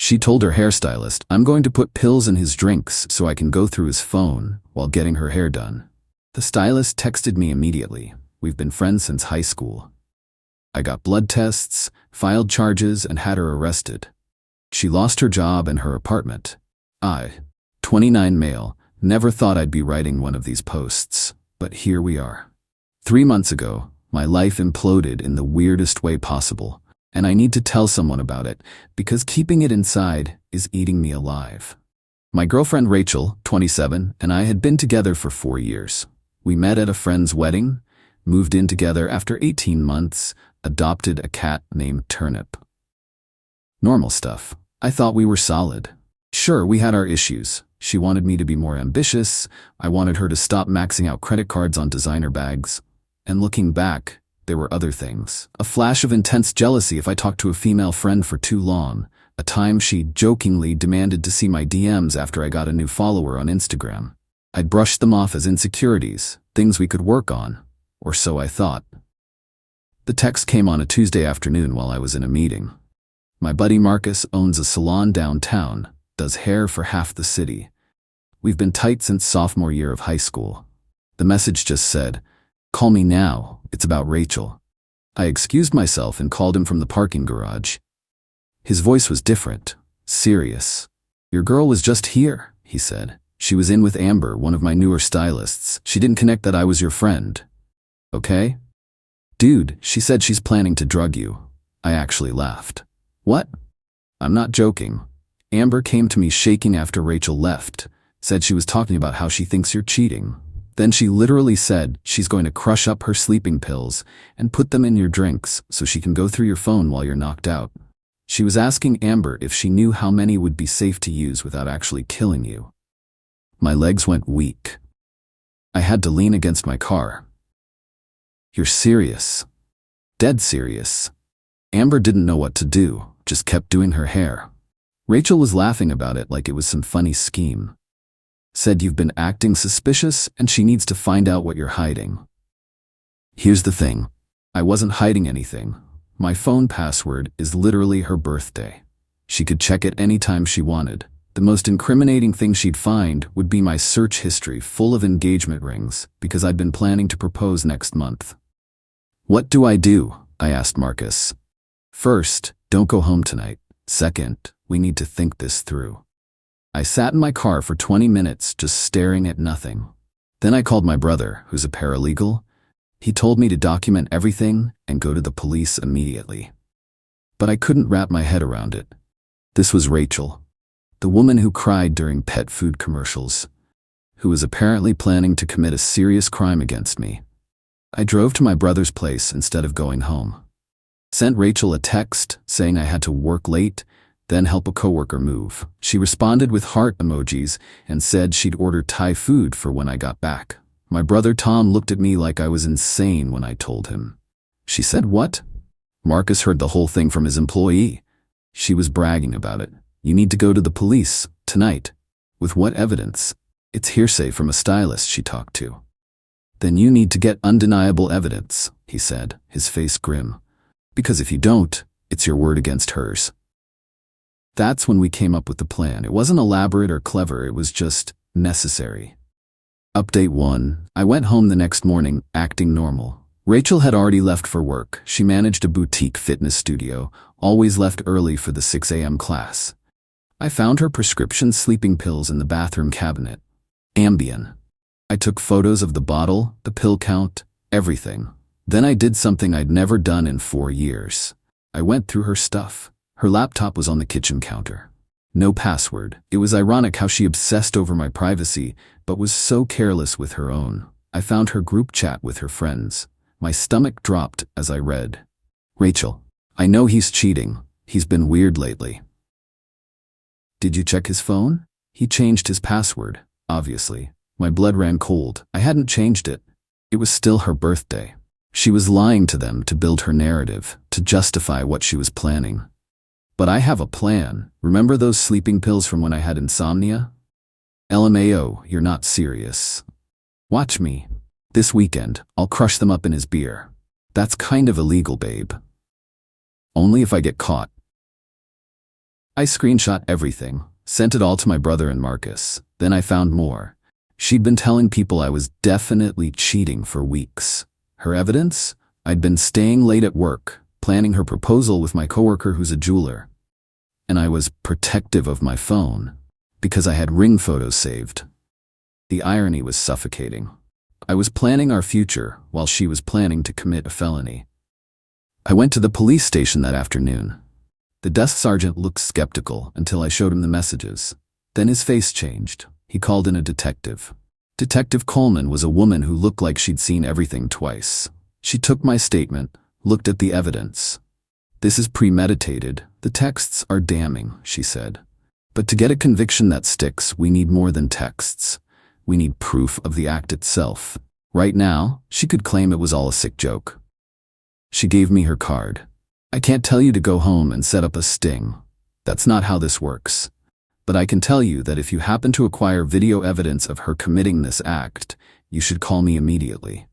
She told her hairstylist, "I'm going to put pills in his drinks so I can go through his phone while getting her hair done." The stylist texted me immediately. "We've been friends since high school." I got blood tests, filed charges, and had her arrested. She lost her job and her apartment. I, 29 male, never thought I'd be writing one of these posts, but here we are. 3 months ago, my life imploded in the weirdest way possible, and I need to tell someone about it because keeping it inside is eating me alive. My girlfriend Rachel, 27, and I had been together for 4 years. We met at a friend's wedding, moved in together after 18 months, adopted a cat named Turnip. Normal stuff. I thought we were solid. Sure, we had our issues. She wanted me to be more ambitious. I wanted her to stop maxing out credit cards on designer bags. And looking back, there were other things. A flash of intense jealousy if I talked to a female friend for too long. A time she jokingly demanded to see my DMs after I got a new follower on Instagram. I'd brushed them off as insecurities, things we could work on, or so I thought. The text came on a Tuesday afternoon while I was in a meeting. My buddy Marcus owns a salon downtown, does hair for half the city. We've been tight since sophomore year of high school. The message just said, "Call me now, it's about Rachel." I excused myself and called him from the parking garage. His voice was different, serious. "Your girl was just here," he said. "She was in with Amber, one of my newer stylists. She didn't connect that I was your friend. Okay? Dude, she said she's planning to drug you." I actually laughed. "What?" "I'm not joking. Amber came to me shaking after Rachel left, said she was talking about how she thinks you're cheating. Then she literally said she's going to crush up her sleeping pills and put them in your drinks so she can go through your phone while you're knocked out. She was asking Amber if she knew how many would be safe to use without actually killing you." My legs went weak. I had to lean against my car. "You're serious?" "Dead serious." Amber didn't know what to do, just kept doing her hair. Rachel was laughing about it like it was some funny scheme. Said you've been acting suspicious and she needs to find out what you're hiding. Here's the thing. I wasn't hiding anything. My phone password is literally her birthday. She could check it anytime she wanted. The most incriminating thing she'd find would be my search history full of engagement rings because I'd been planning to propose next month. "What do I do?" I asked Marcus. "First, don't go home tonight. Second, we need to think this through." I sat in my car for 20 minutes just staring at nothing. Then I called my brother, who's a paralegal. He told me to document everything and go to the police immediately. But I couldn't wrap my head around it. This was Rachel, the woman who cried during pet food commercials, who was apparently planning to commit a serious crime against me. I drove to my brother's place instead of going home. Sent Rachel a text saying I had to work late, then help a coworker move. She responded with heart emojis and said she'd order Thai food for when I got back. My brother Tom looked at me like I was insane when I told him. She said, "What?" Marcus heard the whole thing from his employee. She was bragging about it. "You need to go to the police, tonight." "With what evidence?" "It's hearsay from a stylist she talked to." "Then you need to get undeniable evidence," he said, his face grim. "Because if you don't, it's your word against hers." That's when we came up with the plan. It wasn't elaborate or clever, it was just necessary. Update 1. I went home the next morning, acting normal. Rachel had already left for work. She managed a boutique fitness studio, always left early for the 6 a.m. class. I found her prescription sleeping pills in the bathroom cabinet. Ambien. I took photos of the bottle, the pill count, everything. Then I did something I'd never done in 4 years. I went through her stuff. Her laptop was on the kitchen counter. No password. It was ironic how she obsessed over my privacy, but was so careless with her own. I found her group chat with her friends. My stomach dropped as I read. "Rachel, I know he's cheating. He's been weird lately. Did you check his phone? He changed his password, obviously." My blood ran cold. I hadn't changed it. It was still her birthday. She was lying to them to build her narrative, to justify what she was planning. But I have a plan. Remember those sleeping pills from when I had insomnia? LMAO, you're not serious. Watch me. This weekend, I'll crush them up in his beer. That's kind of illegal, babe. Only if I get caught. I screenshot everything, sent it all to my brother and Marcus. Then I found more. She'd been telling people I was definitely cheating for weeks. Her evidence? I'd been staying late at work, planning her proposal with my coworker who's a jeweler. And I was protective of my phone, because I had ring photos saved. The irony was suffocating. I was planning our future while she was planning to commit a felony. I went to the police station that afternoon. The desk sergeant looked skeptical until I showed him the messages. Then his face changed. He called in a detective. Detective Coleman was a woman who looked like she'd seen everything twice. She took my statement, looked at the evidence. "This is premeditated. The texts are damning," she said. "But to get a conviction that sticks, we need more than texts. We need proof of the act itself. Right now, she could claim it was all a sick joke." She gave me her card. "I can't tell you to go home and set up a sting. That's not how this works. But I can tell you that if you happen to acquire video evidence of her committing this act, you should call me immediately.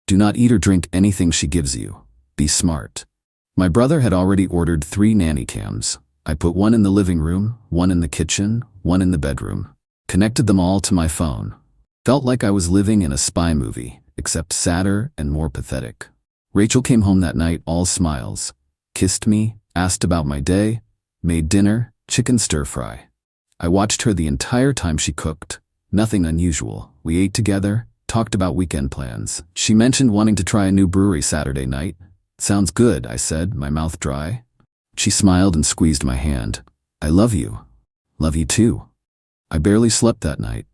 Do not eat or drink anything she gives you. Be smart." My brother had already ordered 3 nanny cams. I put one in the living room, one in the kitchen, one in the bedroom. Connected them all to my phone. Felt like I was living in a spy movie, except sadder and more pathetic. Rachel came home that night all smiles. Kissed me, asked about my day, made dinner, chicken stir-fry. I watched her the entire time she cooked. Nothing unusual. We ate together, talked about weekend plans. She mentioned wanting to try a new brewery Saturday night. "Sounds good," I said, my mouth dry. She smiled and squeezed my hand. "I love you. Love you too." I barely slept that night.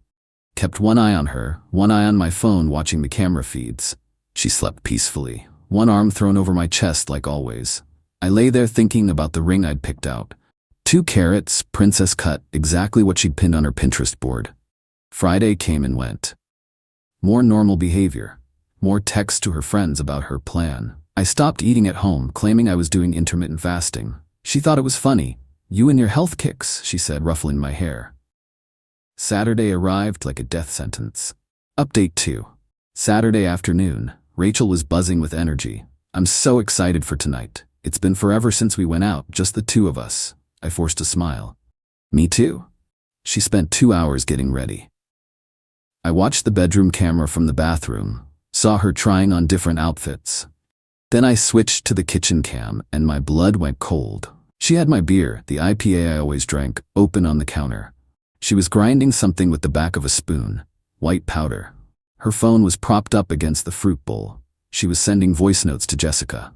Kept one eye on her, one eye on my phone watching the camera feeds. She slept peacefully, one arm thrown over my chest like always. I lay there thinking about the ring I'd picked out. 2 carats, princess cut, exactly what she'd pinned on her Pinterest board. Friday came and went. More normal behavior. More texts to her friends about her plan. I stopped eating at home, claiming I was doing intermittent fasting. She thought it was funny. "You and your health kicks," she said, ruffling my hair. Saturday arrived like a death sentence. Update 2. Saturday afternoon, Rachel was buzzing with energy. "I'm so excited for tonight. It's been forever since we went out, just the 2 of us." I forced a smile. "Me too." She spent 2 hours getting ready. I watched the bedroom camera from the bathroom, saw her trying on different outfits. Then I switched to the kitchen cam and my blood went cold. She had my beer, the IPA I always drank, open on the counter. She was grinding something with the back of a spoon, white powder. Her phone was propped up against the fruit bowl. She was sending voice notes to Jessica.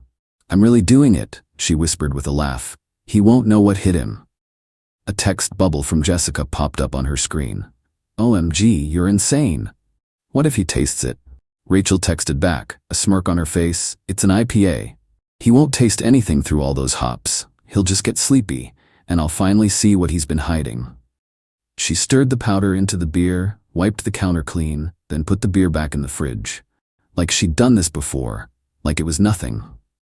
"I'm really doing it," she whispered with a laugh. "He won't know what hit him." A text bubble from Jessica popped up on her screen. "OMG, you're insane. What if he tastes it?" Rachel texted back, a smirk on her face. "It's an IPA. He won't taste anything through all those hops. He'll just get sleepy, and I'll finally see what he's been hiding." She stirred the powder into the beer, wiped the counter clean, then put the beer back in the fridge. Like she'd done this before, like it was nothing.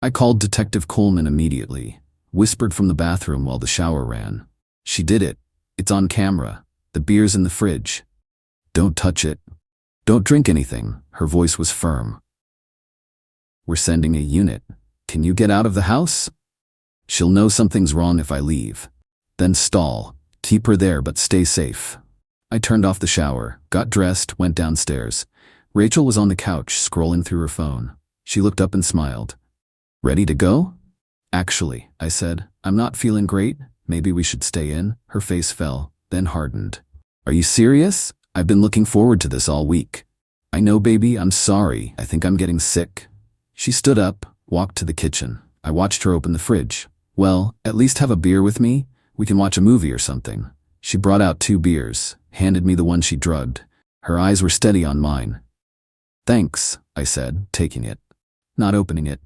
I called Detective Coleman immediately, whispered from the bathroom while the shower ran. "She did it. It's on camera. The beer's in the fridge. Don't touch it. Don't drink anything." Her voice was firm. "We're sending a unit. Can you get out of the house? She'll know something's wrong if I leave. Then stall. Keep her there but stay safe." I turned off the shower, got dressed, went downstairs. Rachel was on the couch, scrolling through her phone. She looked up and smiled. "Ready to go?" "Actually," I said, "I'm not feeling great. Maybe we should stay in." Her face fell, then hardened. "Are you serious? I've been looking forward to this all week." "I know, baby, I'm sorry. I think I'm getting sick." She stood up, walked to the kitchen. I watched her open the fridge. "Well, at least have a beer with me. We can watch a movie or something." She brought out 2 beers, handed me the one she drugged. Her eyes were steady on mine. "Thanks," I said, taking it. Not opening it.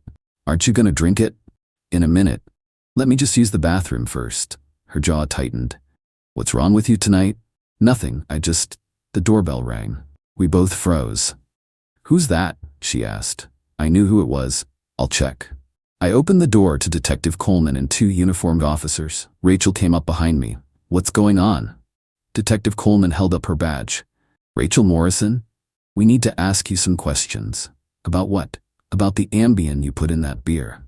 "Aren't you gonna drink it?" "In a minute. Let me just use the bathroom first." Her jaw tightened. "What's wrong with you tonight?" "Nothing, The doorbell rang. We both froze. "Who's that?" she asked. I knew who it was. "I'll check." I opened the door to Detective Coleman and 2 uniformed officers. Rachel came up behind me. "What's going on?" Detective Coleman held up her badge. "Rachel Morrison, we need to ask you some questions." "About what?" "About the Ambien you put in that beer."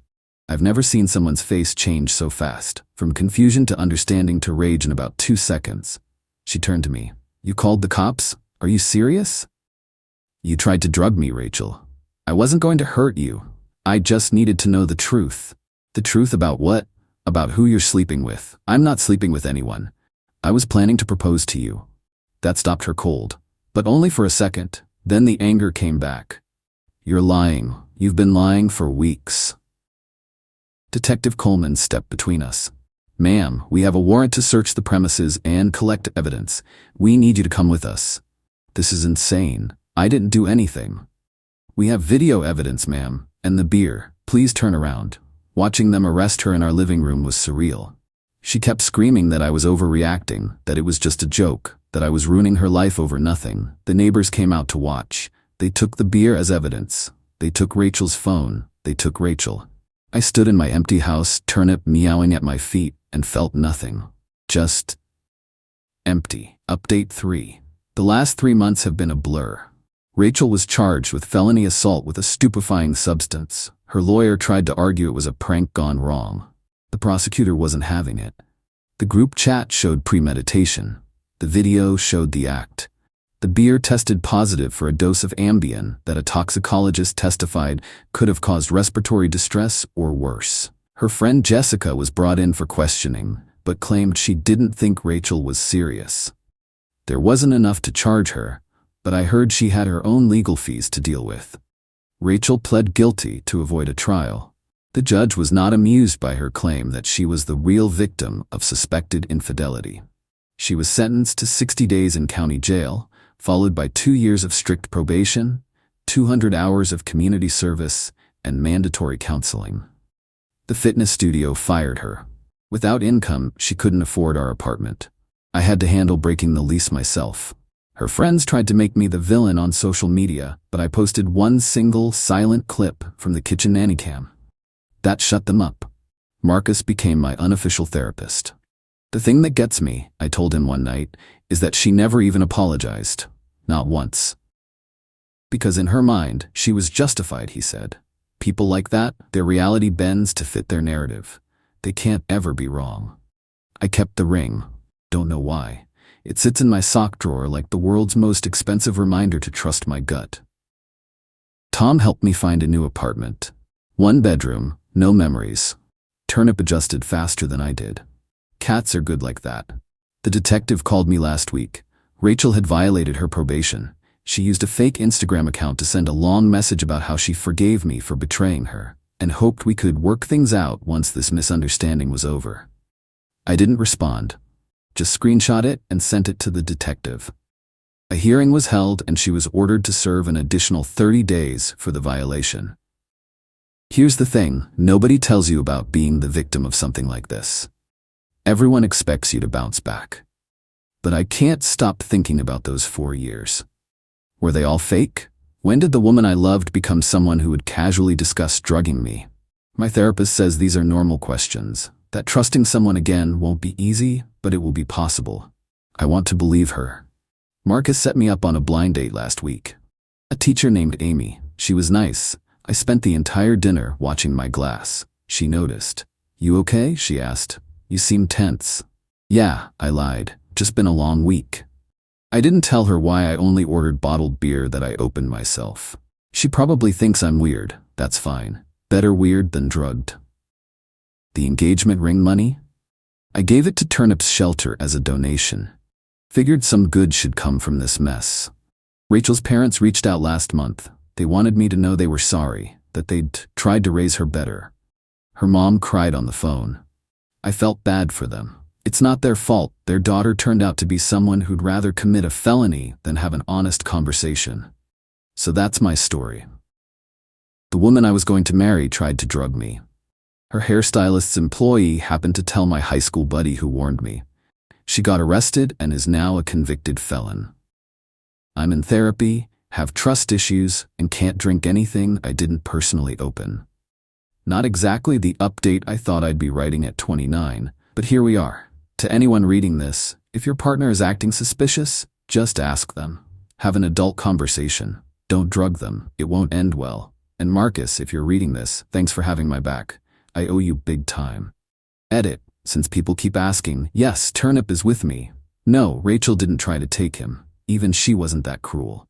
I've never seen someone's face change so fast, from confusion to understanding to rage in about 2 seconds. She turned to me. You called the cops? Are you serious? You tried to drug me, Rachel. I wasn't going to hurt you. I just needed to know the truth. The truth about what? About who you're sleeping with. I'm not sleeping with anyone. I was planning to propose to you. That stopped her cold, but only for a second. Then the anger came back. You're lying. You've been lying for weeks. Detective Coleman stepped between us. Ma'am, we have a warrant to search the premises and collect evidence. We need you to come with us. This is insane. I didn't do anything. We have video evidence, ma'am, and the beer. Please turn around. Watching them arrest her in our living room was surreal. She kept screaming that I was overreacting, that it was just a joke, that I was ruining her life over nothing. The neighbors came out to watch. They took the beer as evidence. They took Rachel's phone. They took Rachel. I stood in my empty house, Turnip meowing at my feet, and felt nothing. Just empty. Update 3. The last 3 months have been a blur. Rachel was charged with felony assault with a stupefying substance. Her lawyer tried to argue it was a prank gone wrong. The prosecutor wasn't having it. The group chat showed premeditation. The video showed the act. The beer tested positive for a dose of Ambien that a toxicologist testified could have caused respiratory distress or worse. Her friend Jessica was brought in for questioning, but claimed she didn't think Rachel was serious. There wasn't enough to charge her, but I heard she had her own legal fees to deal with. Rachel pled guilty to avoid a trial. The judge was not amused by her claim that she was the real victim of suspected infidelity. She was sentenced to 60 days in county jail, followed by 2 years of strict probation, 200 hours of community service, and mandatory counseling. The fitness studio fired her. Without income, she couldn't afford our apartment. I had to handle breaking the lease myself. Her friends tried to make me the villain on social media, but I posted one single, silent clip from the kitchen nanny cam. That shut them up. Marcus became my unofficial therapist. The thing that gets me, I told him one night, is that she never even apologized. Not once. Because in her mind, she was justified, he said. People like that, their reality bends to fit their narrative. They can't ever be wrong. I kept the ring. Don't know why. It sits in my sock drawer like the world's most expensive reminder to trust my gut. Tom helped me find a new apartment. 1 bedroom, no memories. Turnip adjusted faster than I did. Cats are good like that. The detective called me last week. Rachel had violated her probation. She used a fake Instagram account to send a long message about how she forgave me for betraying her, and hoped we could work things out once this misunderstanding was over. I didn't respond. Just screenshot it and sent it to the detective. A hearing was held and she was ordered to serve an additional 30 days for the violation. Here's the thing, nobody tells you about being the victim of something like this. Everyone expects you to bounce back. But I can't stop thinking about those 4 years. Were they all fake? When did the woman I loved become someone who would casually discuss drugging me? My therapist says these are normal questions, that trusting someone again won't be easy, but it will be possible. I want to believe her. Marcus set me up on a blind date last week. A teacher named Amy. She was nice. I spent the entire dinner watching my glass. She noticed. You okay? She asked. You seem tense. Yeah, I lied. Just been a long week. I didn't tell her why I only ordered bottled beer that I opened myself. She probably thinks I'm weird. That's fine. Better weird than drugged. The engagement ring money? I gave it to Turnip's shelter as a donation. Figured some good should come from this mess. Rachel's parents reached out last month. They wanted me to know they were sorry, that they'd tried to raise her better. Her mom cried on the phone. I felt bad for them. It's not their fault. Their daughter turned out to be someone who'd rather commit a felony than have an honest conversation. So that's my story. The woman I was going to marry tried to drug me. Her hairstylist's employee happened to tell my high school buddy who warned me. She got arrested and is now a convicted felon. I'm in therapy, have trust issues, and can't drink anything I didn't personally open. Not exactly the update I thought I'd be writing at 29, but here we are. To anyone reading this, if your partner is acting suspicious, just ask them. Have an adult conversation. Don't drug them. It won't end well. And Marcus, if you're reading this, thanks for having my back. I owe you big time. Edit. Since people keep asking, yes, Turnip is with me. No, Rachel didn't try to take him. Even she wasn't that cruel.